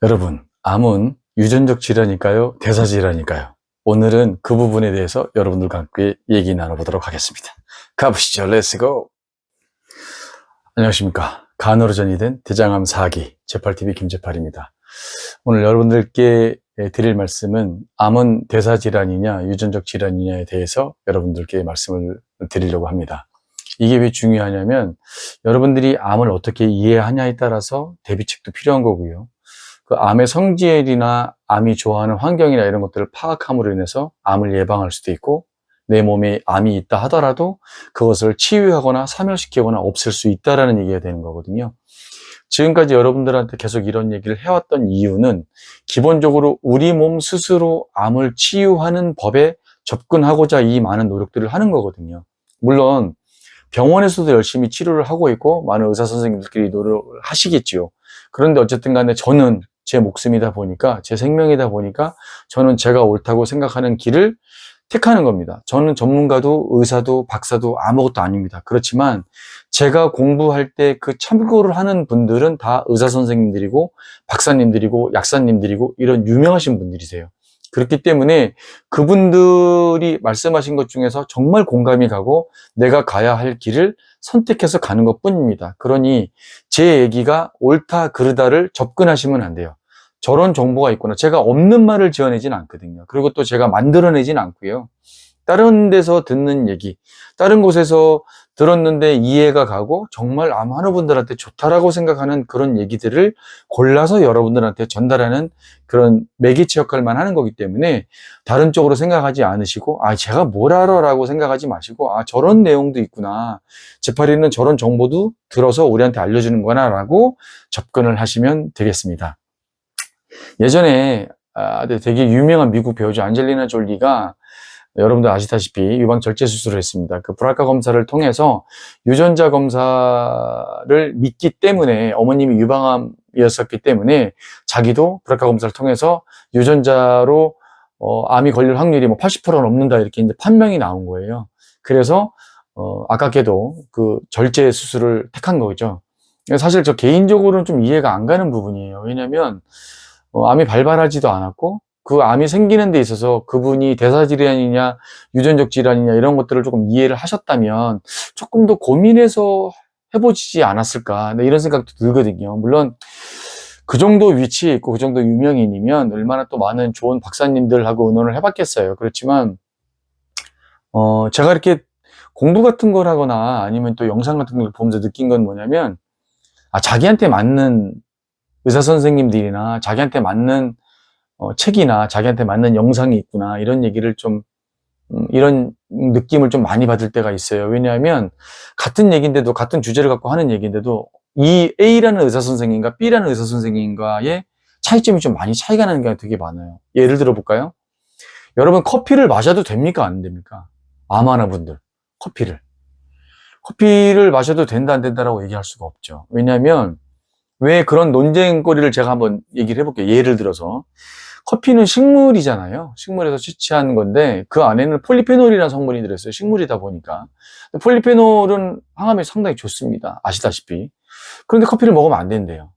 여러분, 암은 유전적 질환일까요? 대사 질환일까요? 오늘은 그 부분에 대해서 여러분들과 함께 얘기 나눠보도록 하겠습니다. 가보시죠. 렛츠고! 안녕하십니까. 간으로 전이된 대장암 4기 제8TV 김18입니다. 오늘 여러분들께 드릴 말씀은 암은 대사 질환이냐 유전적 질환이냐에 대해서 여러분들께 말씀을 드리려고 합니다. 이게 왜 중요하냐면 여러분들이 암을 어떻게 이해하냐에 따라서 대비책도 필요한 거고요. 그 암의 성질이나 암이 좋아하는 환경이나 이런 것들을 파악함으로 인해서 암을 예방할 수도 있고, 내 몸에 암이 있다 하더라도 그것을 치유하거나 사멸시키거나 없앨 수 있다라는 얘기가 되는 거거든요. 지금까지 여러분들한테 계속 이런 얘기를 해왔던 이유는 기본적으로 우리 몸 스스로 암을 치유하는 법에 접근하고자 이 많은 노력들을 하는 거거든요. 물론 병원에서도 열심히 치료를 하고 있고 많은 의사 선생님들끼리 노력을 하시겠지요. 그런데 어쨌든 간에 저는 제 목숨이다 보니까, 제 생명이다 보니까 저는 제가 옳다고 생각하는 길을 택하는 겁니다. 저는 전문가도 의사도 박사도 아무것도 아닙니다. 그렇지만 제가 공부할 때 그 참고를 하는 분들은 다 의사 선생님들이고 박사님들이고 약사님들이고 이런 유명하신 분들이세요. 그렇기 때문에 그분들이 말씀하신 것 중에서 정말 공감이 가고 내가 가야 할 길을 선택해서 가는 것 뿐입니다. 그러니 제 얘기가 옳다 그르다를 접근하시면 안 돼요. 저런 정보가 있구나. 제가 없는 말을 지어내진 않거든요. 그리고 또 제가 만들어내진 않고요. 다른 데서 듣는 얘기, 다른 곳에서 들었는데 이해가 가고 정말 암 환우분들한테 좋다라고 생각하는 그런 얘기들을 골라서 여러분들한테 전달하는 그런 매개체 역할만 하는 거기 때문에 다른 쪽으로 생각하지 않으시고 제가 뭘 알아 라고 생각하지 마시고 저런 내용도 있구나, 제8위는 저런 정보도 들어서 우리한테 알려주는 거나 라고 접근을 하시면 되겠습니다. 예전에 되게 유명한 미국 배우자 안젤리나 졸리가 여러분들 아시다시피 유방 절제 수술을 했습니다. 그 브라카 검사를 통해서 유전자 검사를 믿기 때문에, 어머님이 유방암이었었기 때문에 자기도 브라카 검사를 통해서 유전자로 암이 걸릴 확률이 80%가 넘는다, 이렇게 이제 판명이 나온 거예요. 그래서 아깝게도 그 절제 수술을 택한 거죠. 사실 저 개인적으로는 좀 이해가 안 가는 부분이에요. 왜냐면 암이 발발하지도 않았고 그 암이 생기는 데 있어서 그분이 대사질환이냐 유전적 질환이냐 이런 것들을 조금 이해를 하셨다면 조금 더 고민해서 해보지 않았을까, 이런 생각도 들거든요. 물론 그 정도 위치에 있고 그 정도 유명인이면 얼마나 또 많은 좋은 박사님들하고 의논을 해봤겠어요. 그렇지만 제가 이렇게 공부 같은 걸 하거나 아니면 또 영상 같은 걸 보면서 느낀 건 뭐냐면, 자기한테 맞는 의사 선생님들이나 자기한테 맞는 책이나 자기한테 맞는 영상이 있구나, 이런 얘기를 좀 이런 느낌을 좀 많이 받을 때가 있어요. 왜냐하면 같은 얘기인데도, 같은 주제를 갖고 하는 얘기인데도 이 A라는 의사 선생님과 B라는 의사 선생님과의 차이점이 좀 많이 차이가 나는 게 되게 많아요. 예를 들어 볼까요? 여러분, 커피를 마셔도 됩니까 안 됩니까? 암 환우분들 커피를 마셔도 된다 안 된다라고 얘기할 수가 없죠. 왜냐하면 왜 그런 논쟁거리를 제가 한번 얘기를 해볼게요. 예를 들어서 커피는 식물이잖아요. 식물에서 채취한 건데 그 안에는 폴리페놀이라는 성분이 들어있어요. 식물이다 보니까. 폴리페놀은 항암에 상당히 좋습니다. 아시다시피. 그런데 커피를 먹으면 안 된대요.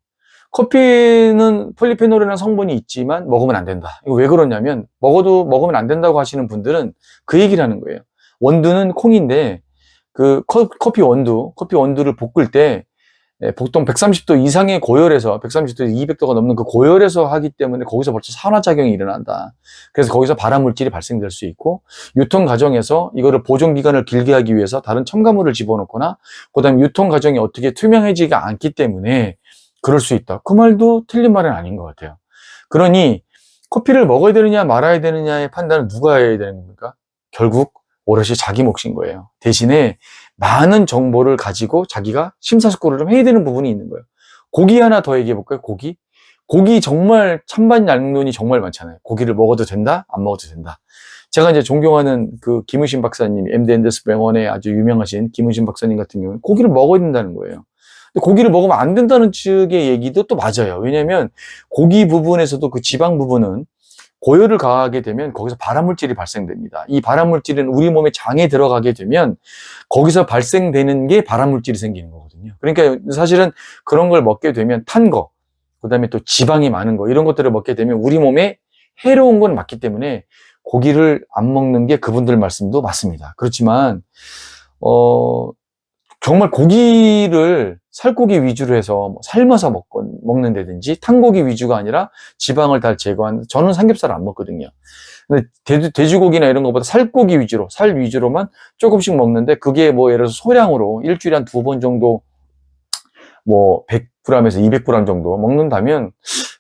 커피는 폴리페놀이라는 성분이 있지만 먹으면 안 된다. 이거 왜 그러냐면, 먹으면 안 된다고 하시는 분들은 그 얘기를 하는 거예요. 원두는 콩인데 그 커피 원두를 볶을 때 보통 130도 이상의 고열에서 130도 200도가 넘는 그 고열에서 하기 때문에 거기서 벌써 산화작용이 일어난다. 그래서 거기서 발암물질이 발생될 수 있고, 유통 과정에서 이거를 보존 기간을 길게 하기 위해서 다른 첨가물을 집어넣거나 그다음에 유통 과정이 어떻게 투명해지지가 않기 때문에 그럴 수 있다. 그 말도 틀린 말은 아닌 것 같아요. 그러니 커피를 먹어야 되느냐 말아야 되느냐의 판단은 누가 해야 되는 겁니까? 결국 오롯이 자기 몫인 거예요. 대신에 많은 정보를 가지고 자기가 심사숙고를 좀 해야 되는 부분이 있는 거예요. 고기 하나 더 얘기해 볼까요? 고기 정말 찬반양론이 정말 많잖아요. 고기를 먹어도 된다, 안 먹어도 된다. 제가 이제 존경하는 그 김우신 박사님, MD 앤더스 병원의 아주 유명하신 김우신 박사님 같은 경우는 고기를 먹어야 된다는 거예요. 근데 고기를 먹으면 안 된다는 측의 얘기도 또 맞아요. 왜냐하면 고기 부분에서도 그 지방 부분은 고열을 가하게 되면 거기서 발암물질이 발생됩니다. 이 발암물질은 우리 몸의 장에 들어가게 되면 거기서 발생되는 게 발암물질이 생기는 거거든요. 그러니까 사실은 그런 걸 먹게 되면 탄 거, 그 다음에 또 지방이 많은 거, 이런 것들을 먹게 되면 우리 몸에 해로운 건 맞기 때문에 고기를 안 먹는 게 그분들 말씀도 맞습니다. 그렇지만, 정말 고기를 살코기 위주로 해서 뭐 삶아서 먹는다든지 탄고기 위주가 아니라 지방을 다 제거한, 저는 삼겹살 안 먹거든요. 근데 돼지고기나 이런 것보다 살코기 위주로, 살 위주로만 조금씩 먹는데, 그게 뭐 예를 들어서 소량으로 일주일에 한 2번 정도 뭐 100g에서 200g 정도 먹는다면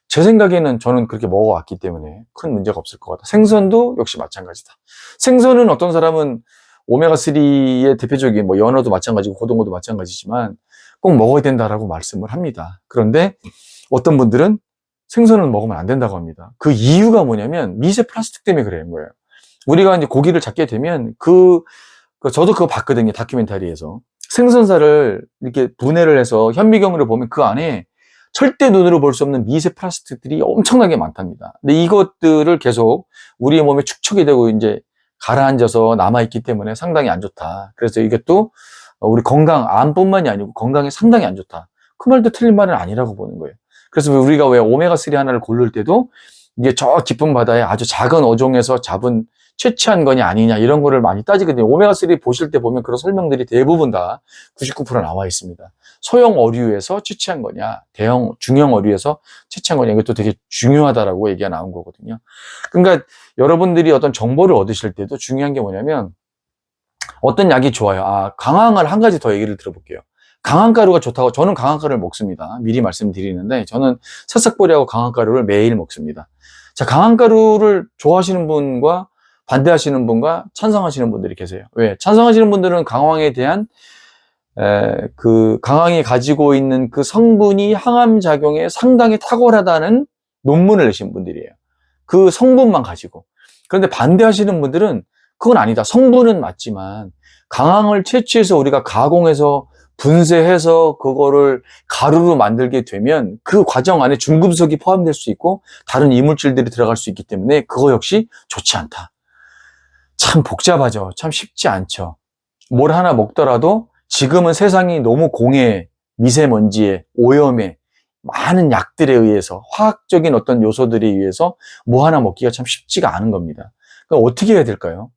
제 생각에는 저는 그렇게 먹어왔기 때문에 큰 문제가 없을 것 같다. 생선도 역시 마찬가지다. 생선은 어떤 사람은 오메가3의 대표적인 뭐 연어도 마찬가지고 고등어도 마찬가지지만 꼭 먹어야 된다라고 말씀을 합니다. 그런데 어떤 분들은 생선은 먹으면 안 된다고 합니다. 그 이유가 뭐냐면 미세 플라스틱 때문에 그런 거예요. 우리가 이제 고기를 잡게 되면 저도 그거 봤거든요. 다큐멘터리에서. 생선살을 이렇게 분해를 해서 현미경으로 보면 그 안에 절대 눈으로 볼 수 없는 미세 플라스틱들이 엄청나게 많답니다. 근데 이것들을 계속 우리의 몸에 축적이 되고 이제 가라앉아서 남아있기 때문에 상당히 안 좋다. 그래서 이것도 우리 건강, 암뿐만이 아니고 건강에 상당히 안 좋다. 그 말도 틀린 말은 아니라고 보는 거예요. 그래서 우리가 왜 오메가3 하나를 고를 때도 이게 저 깊은 바다에 아주 작은 어종에서 잡은 채취한 거냐 아니냐 이런 거를 많이 따지거든요. 오메가3 보실 때 보면 그런 설명들이 대부분 다 99% 나와 있습니다. 소형 어류에서 채취한 거냐, 중형 어류에서 채취한 거냐, 이것도 되게 중요하다라고 얘기가 나온 거거든요. 그러니까 여러분들이 어떤 정보를 얻으실 때도 중요한 게 뭐냐면 어떤 약이 좋아요. 강황을 한 가지 더 얘기를 들어볼게요. 강황가루가 좋다고, 저는 강황가루를 먹습니다. 미리 말씀드리는데 저는 새싹보리하고 강황가루를 매일 먹습니다. 자, 강황가루를 좋아하시는 분과 반대하시는 분과 찬성하시는 분들이 계세요. 왜? 찬성하시는 분들은 강황에 대한 그 강황이 가지고 있는 그 성분이 항암 작용에 상당히 탁월하다는 논문을 내신 분들이에요. 그 성분만 가지고. 그런데 반대하시는 분들은 그건 아니다. 성분은 맞지만 강황을 채취해서 우리가 가공해서 분쇄해서 그거를 가루로 만들게 되면 그 과정 안에 중금속이 포함될 수 있고 다른 이물질들이 들어갈 수 있기 때문에 그거 역시 좋지 않다. 참 복잡하죠. 참 쉽지 않죠. 뭘 하나 먹더라도 지금은 세상이 너무 공해, 미세먼지에, 오염에, 많은 약들에 의해서, 화학적인 어떤 요소들에 의해서 뭐 하나 먹기가 참 쉽지가 않은 겁니다. 그럼 어떻게 해야 될까요?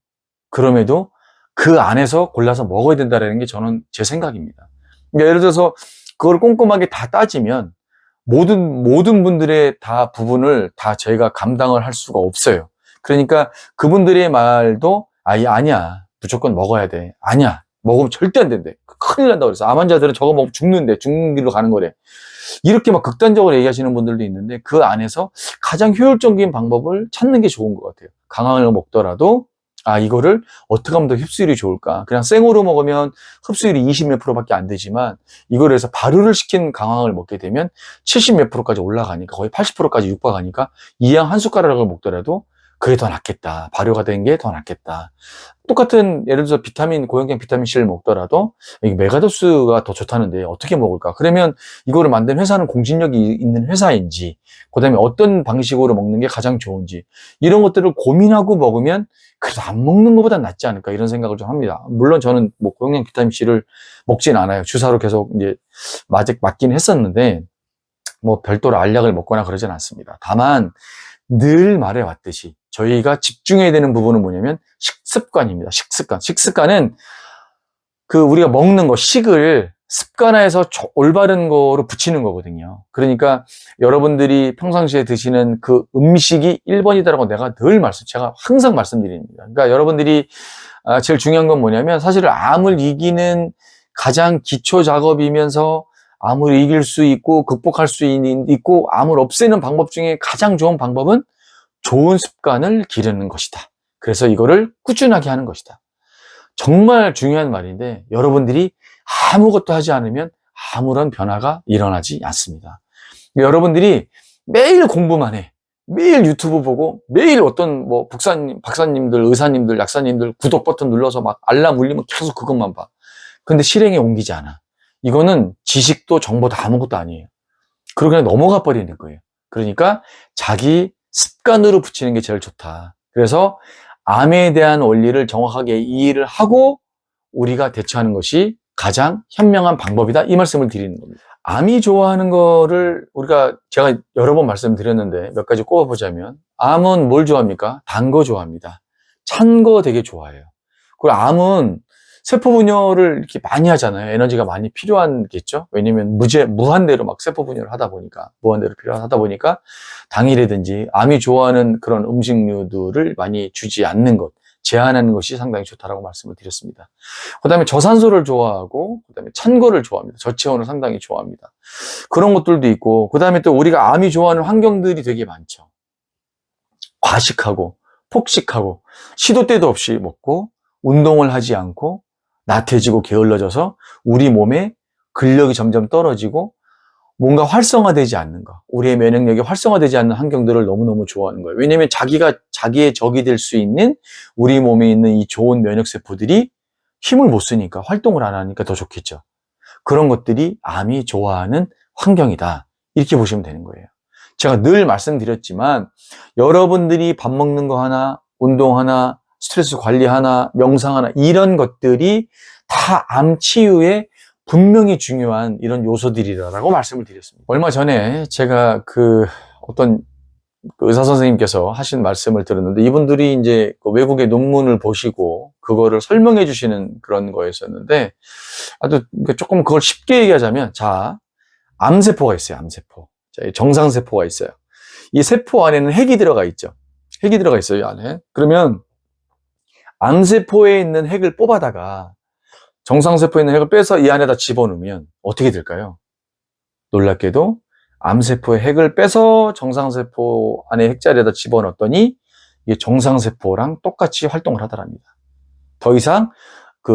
그럼에도 그 안에서 골라서 먹어야 된다는 게 저는 제 생각입니다. 그러니까 예를 들어서 그걸 꼼꼼하게 다 따지면 모든 분들의 다 부분을 다 저희가 감당을 할 수가 없어요. 그러니까 그분들의 말도 아니야. 무조건 먹어야 돼. 아니야. 먹으면 절대 안 된대. 큰일 난다고 그래서 암 환자들은 저거 먹으면 죽는데 죽는 길로 가는 거래. 이렇게 막 극단적으로 얘기하시는 분들도 있는데 그 안에서 가장 효율적인 방법을 찾는 게 좋은 것 같아요. 강황을 먹더라도 이거를 어떻게 하면 더 흡수율이 좋을까? 그냥 생으로 먹으면 흡수율이 20 몇 프로밖에 안 되지만 이걸 해서 발효를 시킨 강황을 먹게 되면 70 몇 프로까지 올라가니까 거의 80%까지 육박하니까 이 양 한 숟가락을 먹더라도 그게 더 낫겠다. 발효가 된 게 더 낫겠다. 똑같은 예를 들어서 고형량 비타민C를 먹더라도 메가도스가 더 좋다는데 어떻게 먹을까? 그러면 이거를 만든 회사는 공신력이 있는 회사인지, 그 다음에 어떤 방식으로 먹는 게 가장 좋은지 이런 것들을 고민하고 먹으면 그래도 안 먹는 것보다 낫지 않을까 이런 생각을 좀 합니다. 물론 저는 뭐 고형량 비타민C를 먹진 않아요. 주사로 계속 이제 맞긴 했었는데 뭐 별도로 알약을 먹거나 그러진 않습니다. 다만 늘 말해왔듯이 저희가 집중해야 되는 부분은 뭐냐면 식습관입니다. 식습관은 그 우리가 먹는 거, 식을 습관화해서 올바른 거로 붙이는 거거든요. 그러니까 여러분들이 평상시에 드시는 그 음식이 1번이다라고 제가 항상 말씀드립니다. 그러니까 여러분들이 제일 중요한 건 뭐냐면 사실 암을 이기는 가장 기초 작업이면서 암을 이길 수 있고 극복할 수 있고 암을 없애는 방법 중에 가장 좋은 방법은 좋은 습관을 기르는 것이다. 그래서 이거를 꾸준하게 하는 것이다. 정말 중요한 말인데 여러분들이 아무것도 하지 않으면 아무런 변화가 일어나지 않습니다. 여러분들이 매일 공부만 해. 매일 유튜브 보고 매일 어떤 뭐 박사님들, 의사님들, 약사님들 구독 버튼 눌러서 막 알람 울리면 계속 그것만 봐. 근데 실행에 옮기지 않아. 이거는 지식도 정보도 아무것도 아니에요. 그러고 그냥 넘어가 버리는 거예요. 그러니까 자기 습관으로 붙이는 게 제일 좋다. 그래서 암에 대한 원리를 정확하게 이해를 하고 우리가 대처하는 것이 가장 현명한 방법이다. 이 말씀을 드리는 겁니다. 암이 좋아하는 거를 제가 여러 번 말씀드렸는데 몇 가지 꼽아보자면, 암은 뭘 좋아합니까? 단 거 좋아합니다. 찬 거 되게 좋아해요. 그리고 암은 세포 분열을 이렇게 많이 하잖아요. 에너지가 많이 필요하겠죠? 왜냐면 무한대로 막 세포 분열을 하다 보니까, 무한대로 필요하다 보니까 당이라든지 암이 좋아하는 그런 음식류들을 많이 주지 않는 것, 제한하는 것이 상당히 좋다라고 말씀을 드렸습니다. 그 다음에 저산소를 좋아하고, 그 다음에 찬 거를 좋아합니다. 저체온을 상당히 좋아합니다. 그런 것들도 있고, 그 다음에 또 우리가 암이 좋아하는 환경들이 되게 많죠. 과식하고, 폭식하고, 시도 때도 없이 먹고, 운동을 하지 않고, 나태해지고 게을러져서 우리 몸에 근력이 점점 떨어지고 뭔가 활성화되지 않는 거, 우리의 면역력이 활성화되지 않는 환경들을 너무너무 좋아하는 거예요. 왜냐하면 자기의 적이 될 수 있는 우리 몸에 있는 이 좋은 면역세포들이 힘을 못 쓰니까, 활동을 안 하니까 더 좋겠죠. 그런 것들이 암이 좋아하는 환경이다, 이렇게 보시면 되는 거예요. 제가 늘 말씀드렸지만 여러분들이 밥 먹는 거 하나, 운동 하나, 스트레스 관리 하나, 명상 하나, 이런 것들이 다 암 치유에 분명히 중요한 이런 요소들이라고 말씀을 드렸습니다. 얼마 전에 제가 어떤 의사 선생님께서 하신 말씀을 들었는데, 이분들이 이제 외국의 논문을 보시고 그거를 설명해 주시는 그런 거였었는데, 아주 조금 그걸 쉽게 얘기하자면, 자, 암세포가 있어요. 암세포. 자, 정상세포가 있어요. 이 세포 안에는 핵이 들어가 있죠. 핵이 들어가 있어요, 이 안에. 그러면 암세포에 있는 핵을 뽑아다가 정상세포에 있는 핵을 빼서 이 안에다 집어넣으면 어떻게 될까요? 놀랍게도 암세포의 핵을 빼서 정상세포 안에 핵자리에다 집어넣었더니 이게 정상세포랑 똑같이 활동을 하더랍니다. 더 이상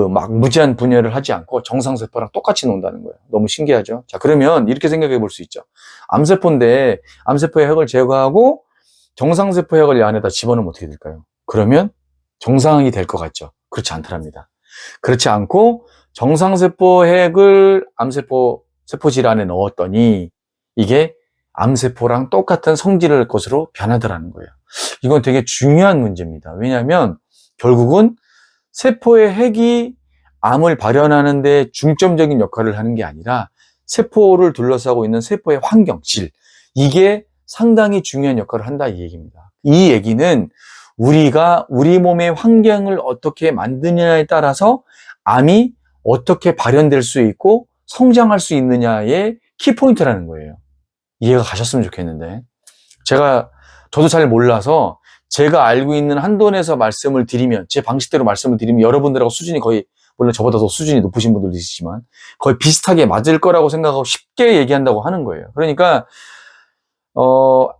막 무제한 분열을 하지 않고 정상세포랑 똑같이 논다는 거예요. 너무 신기하죠? 자, 그러면 이렇게 생각해 볼 수 있죠. 암세포인데 암세포의 핵을 제거하고 정상세포 핵을 이 안에다 집어넣으면 어떻게 될까요? 그러면 정상이 될 것 같죠? 그렇지 않더랍니다. 그렇지 않고 정상세포 핵을 세포질 안에 넣었더니 이게 암세포랑 똑같은 성질의 것으로 변하더라는 거예요. 이건 되게 중요한 문제입니다. 왜냐하면 결국은 세포의 핵이 암을 발현하는 데 중점적인 역할을 하는 게 아니라 세포를 둘러싸고 있는 세포의 환경, 질, 이게 상당히 중요한 역할을 한다, 이 얘기입니다. 이 얘기는 우리가 우리 몸의 환경을 어떻게 만드느냐에 따라서 암이 어떻게 발현될 수 있고 성장할 수 있느냐의 키포인트라는 거예요. 이해가 가셨으면 좋겠는데, 저도 잘 몰라서 제가 알고 있는 한돈에서 말씀을 드리면, 제 방식대로 말씀을 드리면 여러분들하고 수준이 거의, 물론 저보다 더 수준이 높으신 분들도 있으시지만 거의 비슷하게 맞을 거라고 생각하고 쉽게 얘기한다고 하는 거예요. 그러니까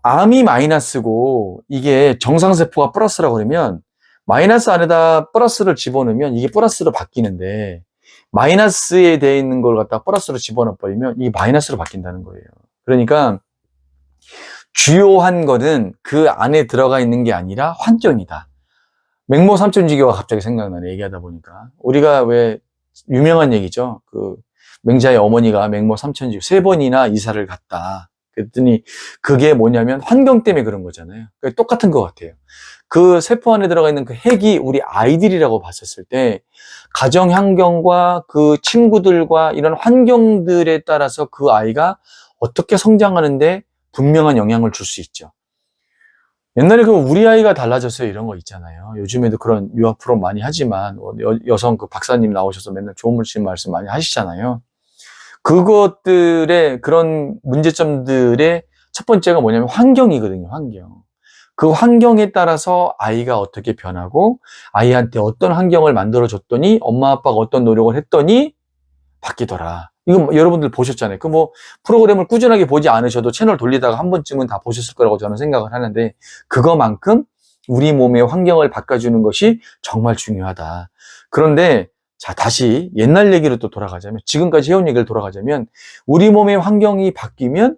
암이 마이너스고 이게 정상세포가 플러스라고 그러면 마이너스 안에다 플러스를 집어넣으면 이게 플러스로 바뀌는데, 마이너스에 되어 있는 걸 갖다 플러스로 집어넣어 버리면 이게 마이너스로 바뀐다는 거예요. 그러니까 주요한 거는 그 안에 들어가 있는 게 아니라 환경이다. 맹모 삼천지교가 갑자기 생각나네, 얘기하다 보니까. 우리가 왜 유명한 얘기죠. 맹자의 어머니가 맹모 삼천지교 3번이나 이사를 갔다. 그랬더니 그게 뭐냐면 환경 때문에 그런 거잖아요. 똑같은 것 같아요. 그 세포 안에 들어가 있는 그 핵이 우리 아이들이라고 봤었을 때 가정 환경과 그 친구들과 이런 환경들에 따라서 그 아이가 어떻게 성장하는데 분명한 영향을 줄 수 있죠. 옛날에 우리 아이가 달라졌어요, 이런 거 있잖아요. 요즘에도 그런 유아 프로 많이 하지만 여성 박사님 나오셔서 맨날 좋은 말씀 많이 하시잖아요. 그것들의 그런 문제점들의 첫 번째가 뭐냐면 환경이거든요, 환경. 그 환경에 따라서 아이가 어떻게 변하고 아이한테 어떤 환경을 만들어줬더니 엄마 아빠가 어떤 노력을 했더니 바뀌더라. 이거 여러분들 보셨잖아요. 프로그램을 꾸준하게 보지 않으셔도 채널 돌리다가 한 번쯤은 다 보셨을 거라고 저는 생각을 하는데, 그거만큼 우리 몸의 환경을 바꿔주는 것이 정말 중요하다. 그런데 자, 다시 옛날 얘기로 또 돌아가자면, 지금까지 해온 얘기를 돌아가자면, 우리 몸의 환경이 바뀌면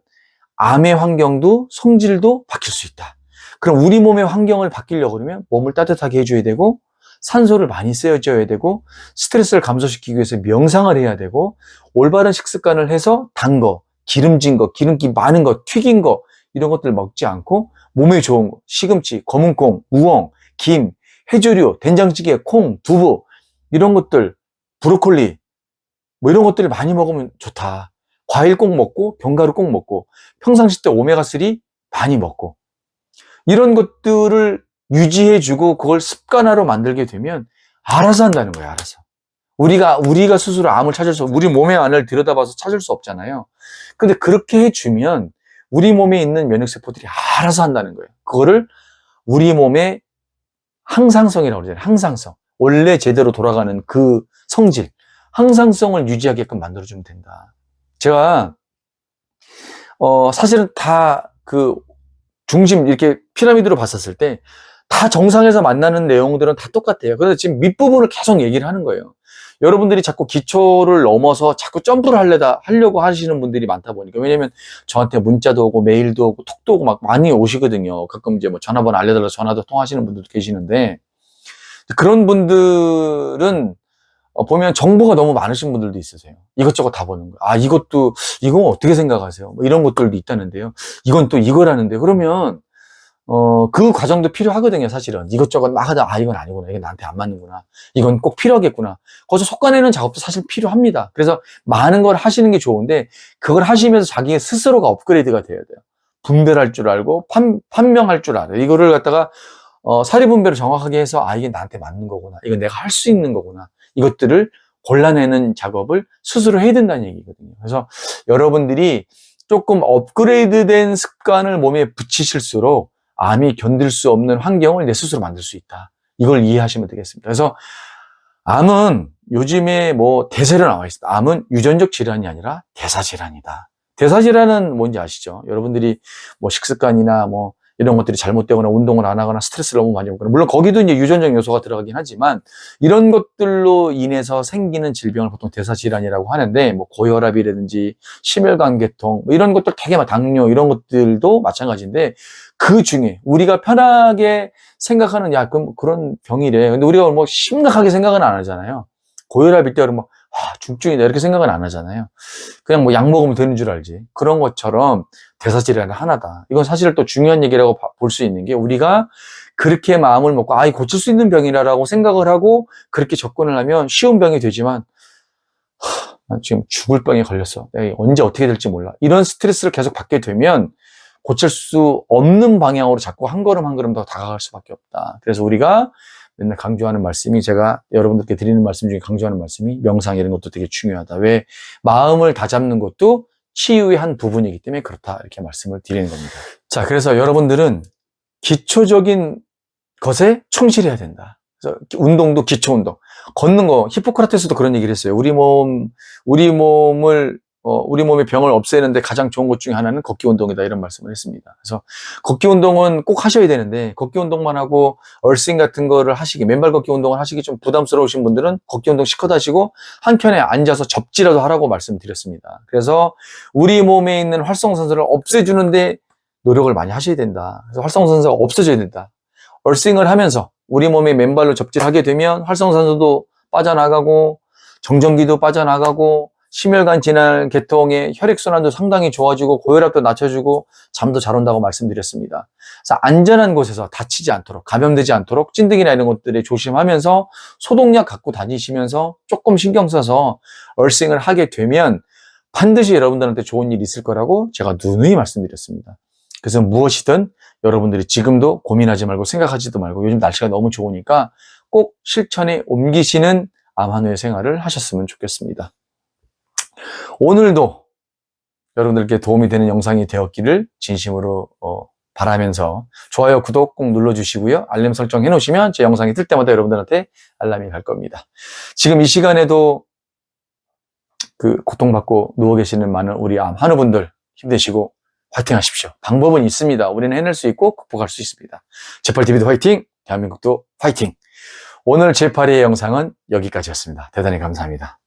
암의 환경도 성질도 바뀔 수 있다. 그럼 우리 몸의 환경을 바뀌려고 그러면 몸을 따뜻하게 해줘야 되고, 산소를 많이 쐬어줘야 되고, 스트레스를 감소시키기 위해서 명상을 해야 되고, 올바른 식습관을 해서 단 거, 기름진 거, 기름기 많은 거, 튀긴 거, 이런 것들 먹지 않고 몸에 좋은 거, 시금치, 검은콩, 우엉, 김, 해조류, 된장찌개, 콩, 두부, 이런 것들, 브로콜리, 이런 것들을 많이 먹으면 좋다. 과일 꼭 먹고 견과류 꼭 먹고 평상시 때 오메가3 많이 먹고 이런 것들을 유지해주고 그걸 습관화로 만들게 되면 알아서 한다는 거예요. 알아서. 우리가 스스로 암을 우리 몸의 안을 들여다봐서 찾을 수 없잖아요. 근데 그렇게 해주면 우리 몸에 있는 면역세포들이 알아서 한다는 거예요. 그거를 우리 몸의 항상성이라고 그러잖아요. 항상성. 원래 제대로 돌아가는 그 성질, 항상성을 유지하게끔 만들어주면 된다. 제가 사실은 다 그 중심 이렇게 피라미드로 봤었을 때 다 정상에서 만나는 내용들은 다 똑같아요. 그래서 지금 밑부분을 계속 얘기를 하는 거예요. 여러분들이 자꾸 기초를 넘어서 자꾸 점프를 하려고 하시는 분들이 많다 보니까. 왜냐면 저한테 문자도 오고 메일도 오고 톡도 오고 막 많이 오시거든요. 가끔 이제 뭐 전화번호 알려달라고 전화도 통화하시는 분들도 계시는데, 그런 분들은 보면 정보가 너무 많으신 분들도 있으세요. 이것저것 다 보는 거예요. 아, 이건 어떻게 생각하세요? 뭐 이런 것들도 있다는데요. 이건 또 이거라는데. 그러면 그 과정도 필요하거든요, 사실은. 이것저것 막 하다, 아, 이건 아니구나. 이게 나한테 안 맞는구나. 이건 꼭 필요하겠구나. 거기서 속아내는 작업도 사실 필요합니다. 그래서 많은 걸 하시는 게 좋은데, 그걸 하시면서 자기 스스로가 업그레이드가 돼야 돼요. 분별할 줄 알고, 판명할 줄 알아요. 이거를 갖다가, 사리분별을 정확하게 해서, 아, 이게 나한테 맞는 거구나. 이건 내가 할 수 있는 거구나. 이것들을 골라내는 작업을 스스로 해야 된다는 얘기거든요. 그래서 여러분들이 조금 업그레이드된 습관을 몸에 붙이실수록 암이 견딜 수 없는 환경을 내 스스로 만들 수 있다. 이걸 이해하시면 되겠습니다. 그래서 암은 요즘에 뭐 대세로 나와 있습니다. 암은 유전적 질환이 아니라 대사 질환이다. 대사 질환은 뭔지 아시죠? 여러분들이 뭐 식습관이나 뭐 이런 것들이 잘못되거나 운동을 안 하거나 스트레스를 너무 많이 받거나, 물론 거기도 이제 유전적 요소가 들어가긴 하지만, 이런 것들로 인해서 생기는 질병을 보통 대사 질환이라고 하는데, 뭐 고혈압이라든지 심혈관 계통, 뭐 이런 것들 되게 당뇨 이런 것들도 마찬가지인데, 그 중에 우리가 편하게 생각하는, 야, 그런 병이래. 근데 우리가 뭐 심각하게 생각은 안 하잖아요. 고혈압일 때 그러면 중증이다 이렇게 생각은 안 하잖아요. 그냥 뭐 약 먹으면 되는 줄 알지. 그런 것처럼 대사질환은 하나다. 이건 사실 또 중요한 얘기라고 볼 수 있는 게, 우리가 그렇게 마음을 먹고 이 고칠 수 있는 병이라고 생각을 하고 그렇게 접근을 하면 쉬운 병이 되지만, 난 지금 죽을 병에 걸렸어. 내가 언제 어떻게 될지 몰라. 이런 스트레스를 계속 받게 되면 고칠 수 없는 방향으로 자꾸 한 걸음 한 걸음 더 다가갈 수밖에 없다. 그래서 우리가 맨날 강조하는 말씀이, 제가 여러분들께 드리는 말씀 중에 강조하는 말씀이, 명상 이런 것도 되게 중요하다. 왜? 마음을 다잡는 것도 치유의 한 부분이기 때문에 그렇다. 이렇게 말씀을 드리는 겁니다. 자, 그래서 여러분들은 기초적인 것에 충실해야 된다. 그래서 운동도 기초 운동. 걷는 거, 히포크라테스도 그런 얘기를 했어요. 우리 몸의 병을 없애는데 가장 좋은 것 중에 하나는 걷기 운동이다, 이런 말씀을 했습니다. 그래서 걷기 운동은 꼭 하셔야 되는데, 걷기 운동만 하고 얼싱 같은 거를 맨발 걷기 운동을 하시기 좀 부담스러우신 분들은 걷기 운동 시컷 하시고 한켠에 앉아서 접지라도 하라고 말씀드렸습니다. 그래서 우리 몸에 있는 활성산소를 없애주는데 노력을 많이 하셔야 된다. 그래서 활성산소가 없어져야 된다. 얼싱을 하면서 우리 몸에 맨발로 접지를 하게 되면 활성산소도 빠져나가고 정전기도 빠져나가고 심혈관 질환 계통의 혈액순환도 상당히 좋아지고 고혈압도 낮춰주고 잠도 잘 온다고 말씀드렸습니다. 그래서 안전한 곳에서 다치지 않도록, 감염되지 않도록 찐득이나 이런 것들에 조심하면서 소독약 갖고 다니시면서 조금 신경 써서 얼싱을 하게 되면 반드시 여러분들한테 좋은 일이 있을 거라고 제가 누누이 말씀드렸습니다. 그래서 무엇이든 여러분들이 지금도 고민하지 말고 생각하지도 말고, 요즘 날씨가 너무 좋으니까 꼭 실천에 옮기시는 암 한 후의 생활을 하셨으면 좋겠습니다. 오늘도 여러분들께 도움이 되는 영상이 되었기를 진심으로 바라면서, 좋아요, 구독 꼭 눌러주시고요. 알림 설정 해놓으시면 제 영상이 뜰 때마다 여러분들한테 알람이 갈 겁니다. 지금 이 시간에도 고통받고 누워 계시는 많은 우리 암 한우분들 힘내시고 화이팅 하십시오. 방법은 있습니다. 우리는 해낼 수 있고 극복할 수 있습니다. 제8TV도 화이팅! 대한민국도 화이팅! 오늘 제8회의 영상은 여기까지였습니다. 대단히 감사합니다.